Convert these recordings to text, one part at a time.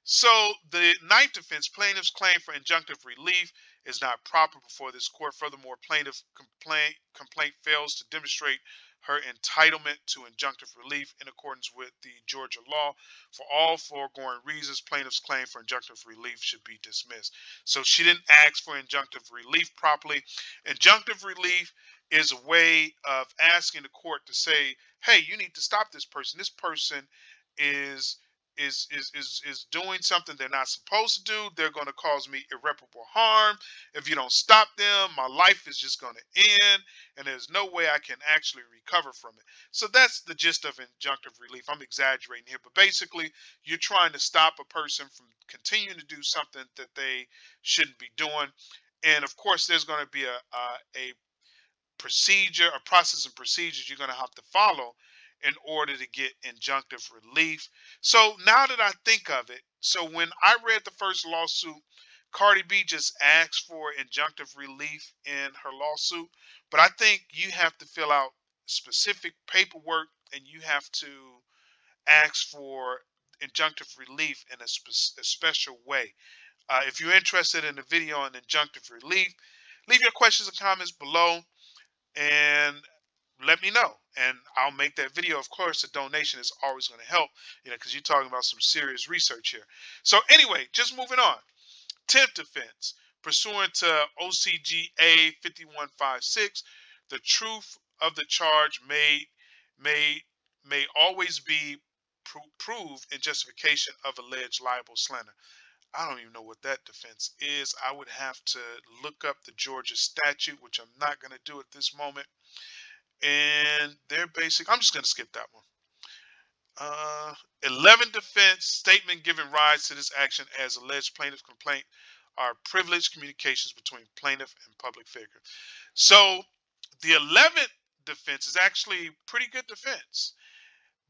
So the ninth defense, plaintiff's claim for injunctive relief is not proper before this court. Furthermore, plaintiff complaint fails to demonstrate her entitlement to injunctive relief in accordance with the Georgia law. For all foregoing reasons, plaintiff's claim for injunctive relief should be dismissed. So she didn't ask for injunctive relief properly. Injunctive relief is a way of asking the court to say, hey, you need to stop this person. This person is is doing something they're not supposed to do. They're going to cause me irreparable harm. If you don't stop them, my life is just going to end, and there's no way I can actually recover from it. So that's the gist of injunctive relief. I'm exaggerating here, but basically you're trying to stop a person from continuing to do something that they shouldn't be doing. And of course there's going to be a procedure, a process and procedures you're going to have to follow in order to get injunctive relief. So now that I think of it, so when I read the first lawsuit, Cardi B just asked for injunctive relief in her lawsuit, but I think you have to fill out specific paperwork and you have to ask for injunctive relief in a special way. If you're interested in the video on injunctive relief, leave your questions and comments below and let me know, and I'll make that video. Of course, a donation is always going to help, because you're talking about some serious research here. So anyway, just moving on. 10th defense, pursuant to OCGA 5156, the truth of the charge may always be proved in justification of alleged libel slander. I don't even know what that defense is. I would have to look up the Georgia statute, which I'm not going to do at this moment. And they're basic. I'm just going to skip that one. 11 defense, statement giving rise to this action as alleged plaintiff complaint are privileged communications between plaintiff and public figure. So the 11th defense is actually pretty good defense.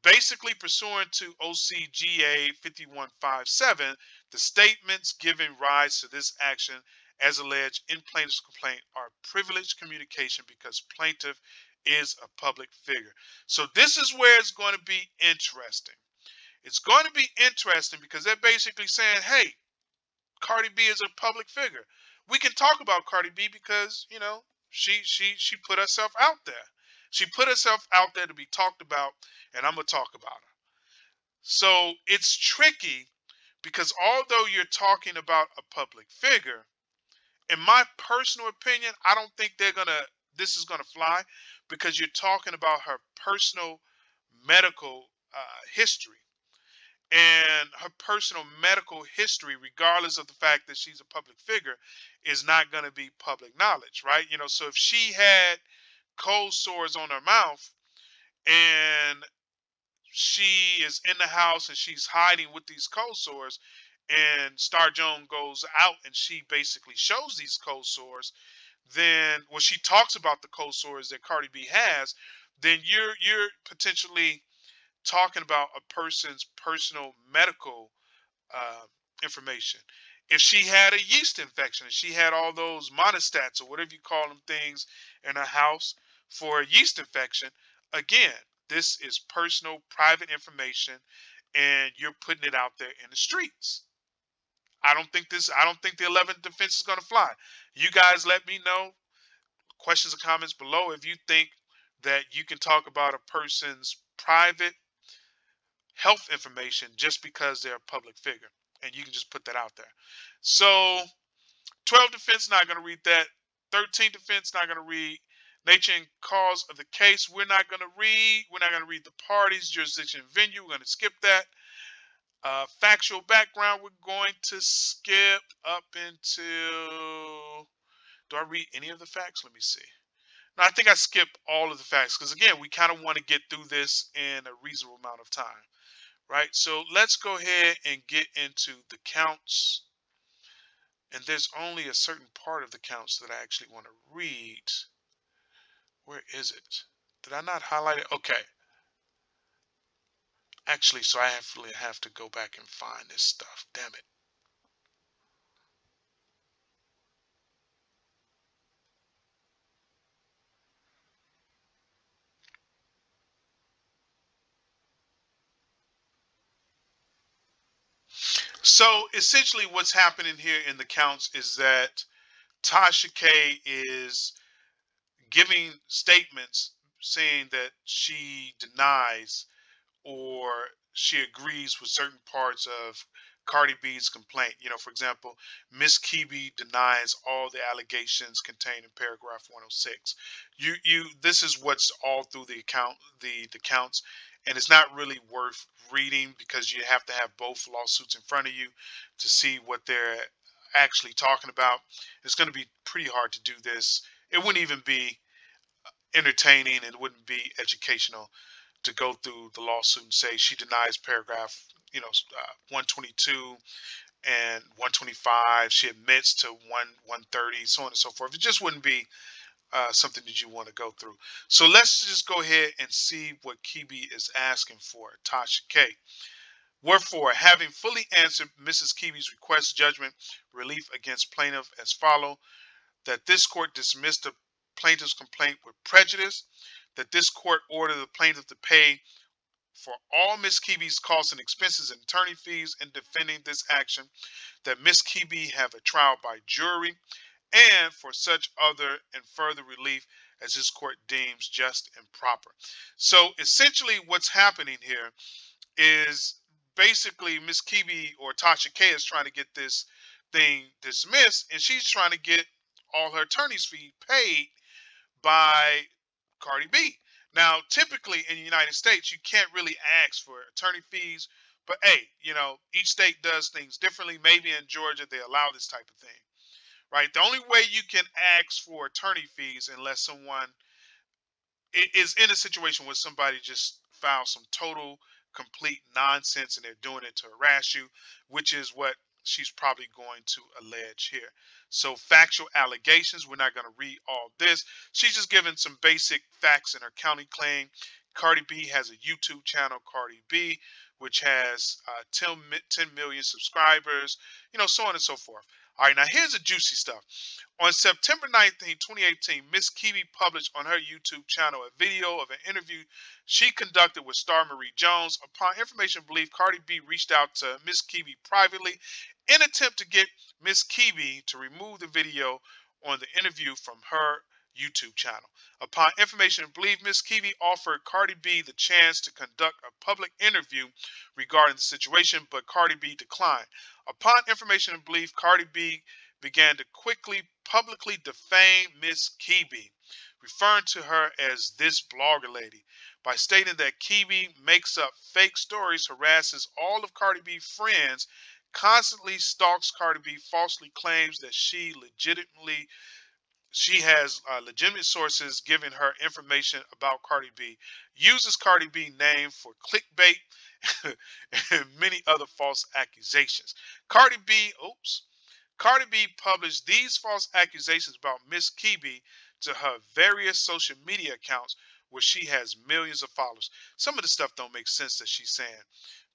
Basically, pursuant to OCGA 5157, the statements giving rise to this action as alleged in plaintiff's complaint are privileged communication because plaintiff is a public figure. So this is where it's going to be interesting. It's going to be interesting because they're basically saying, hey, Cardi B is a public figure. We can talk about Cardi B because, she put herself out there. She put herself out there to be talked about, and I'm going to talk about her. So it's tricky because although you're talking about a public figure, in my personal opinion, I don't think this is gonna fly because you're talking about her personal medical history. And her personal medical history, regardless of the fact that she's a public figure, is not going to be public knowledge, right? So if she had cold sores on her mouth and she is in the house and she's hiding with these cold sores, and Star Jones goes out and she basically shows these cold sores, then when she talks about the cold sores that Cardi B has, then you're potentially talking about a person's personal medical uh, information. If she had a yeast infection, if she had all those monostats or whatever you call them things in her house for a yeast infection, again, this is personal, private information, and you're putting it out there in the streets. I don't think the 11th defense is going to fly. You guys let me know, questions or comments below, if you think that you can talk about a person's private health information just because they're a public figure, and you can just put that out there. So 12 defense, not going to read that. 13 defense, not going to read. Nature and cause of the case, we're not going to read. We're not going to read the parties, jurisdiction, venue. We're going to skip that. Factual background, we're going to skip up until, do I read any of the facts? Let me see. No, I think I skipped all of the facts because, again, we kind of want to get through this in a reasonable amount of time, right? So let's go ahead and get into the counts. And there's only a certain part of the counts that I actually want to read. Where is it? Did I not highlight it? Okay. Actually, so I have to go back and find this stuff. Damn it. So essentially, what's happening here in the counts is that Tasha K is giving statements saying that she denies or she agrees with certain parts of Cardi B's complaint. For example, Miss Kebe denies all the allegations contained in paragraph 106. This is what's all through the account, the counts, and it's not really worth reading because you have to have both lawsuits in front of you to see what they're actually talking about. It's going to be pretty hard to do this. It wouldn't even be entertaining, and it wouldn't be educational to go through the lawsuit and say she denies paragraph 122 and 125, she admits to 130, so on and so forth. It just wouldn't be something that you want to go through. So let's just go ahead and see what Kebe is asking for. Tasha K. Wherefore, having fully answered Mrs. Kebe's request, judgment relief against plaintiff as follow: that this court dismissed the plaintiff's complaint with prejudice, that this court order the plaintiff to pay for all Ms. Kebe's costs and expenses and attorney fees in defending this action, that Ms. Kebe have a trial by jury, and for such other and further relief as this court deems just and proper. So essentially what's happening here is basically Ms. Kebe, or Tasha K, is trying to get this thing dismissed, and she's trying to get all her attorney's fee paid by Cardi B. Now, typically in the United States, you can't really ask for attorney fees, but hey, each state does things differently. Maybe in Georgia they allow this type of thing, right? The only way you can ask for attorney fees unless someone is in a situation where somebody just found some total complete nonsense and they're doing it to harass you, which is what she's probably going to allege here. So factual allegations, we're not going to read all this. She's just giving some basic facts in her county claim. Cardi B has a YouTube channel, Cardi B, which has 10 million subscribers, so on and so forth. All right, now here's the juicy stuff. On September 19, 2018, Miss Kebe published on her YouTube channel a video of an interview she conducted with Star Marie Jones. Upon information believed, Cardi B reached out to Miss Kebe privately in an attempt to get Miss Kebe to remove the video on the interview from her YouTube channel. Upon information believed, Miss Kebe offered Cardi B the chance to conduct a public interview regarding the situation, but Cardi B declined. Upon information believed, Cardi B began to quickly publicly defame Miss Kebe, referring to her as this blogger lady, by stating that Kebe makes up fake stories, harasses all of Cardi B's friends, constantly stalks Cardi B, falsely claims that she has legitimate sources giving her information about Cardi B, uses Cardi B name for clickbait, and many other false accusations. Cardi B published these false accusations about Miss Kebe to her various social media accounts where she has millions of followers. Some of the stuff don't make sense that she's saying,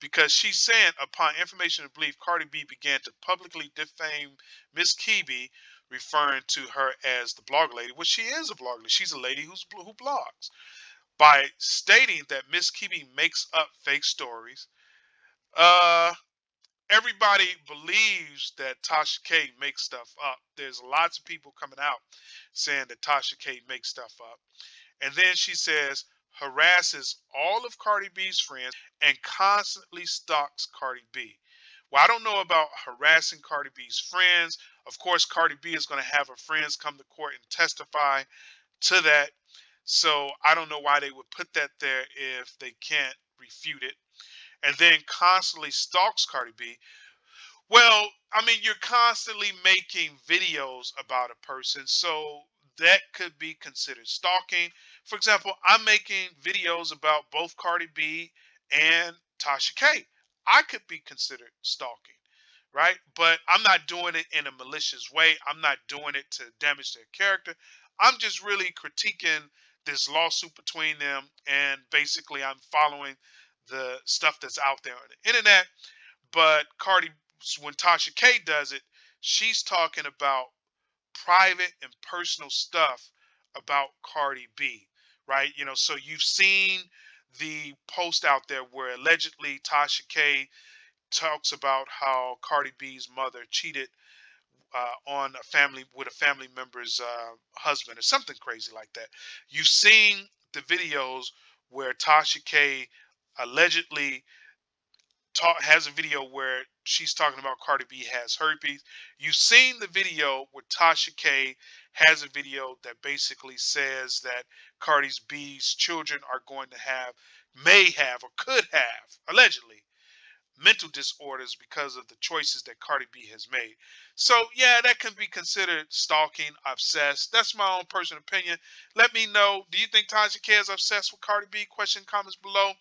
because she's saying upon information and belief, Cardi B began to publicly defame Miss Kebe, referring to her as the blog lady. Well, she is a blog lady. She's a lady who blogs, by stating that Miss Kebe makes up fake stories. Everybody believes that Tasha K makes stuff up. There's lots of people coming out saying that Tasha K makes stuff up. And then she says, harasses all of Cardi B's friends and constantly stalks Cardi B. Well, I don't know about harassing Cardi B's friends. Of course, Cardi B is going to have her friends come to court and testify to that. So I don't know why they would put that there if they can't refute it. And then constantly stalks Cardi B. Well, I mean, you're constantly making videos about a person, so that could be considered stalking. For example, I'm making videos about both Cardi B and Tasha K. I could be considered stalking, right? But I'm not doing it in a malicious way. I'm not doing it to damage their character. I'm just really critiquing this lawsuit between them, and basically I'm following the stuff that's out there on the internet. But when Tasha K does it, she's talking about private and personal stuff about Cardi B, right? So you've seen the post out there where allegedly Tasha K talks about how Cardi B's mother cheated on a family with a family member's husband or something crazy like that. You've seen the videos where Tasha K allegedly has a video where she's talking about Cardi B has herpes. You've seen the video where Tasha K has a video that basically says that Cardi B's children are going to have, may have, or could have, allegedly, mental disorders because of the choices that Cardi B has made. So yeah, that can be considered stalking, obsessed. That's my own personal opinion. Let me know. Do you think Tasha K is obsessed with Cardi B? Question, comments below.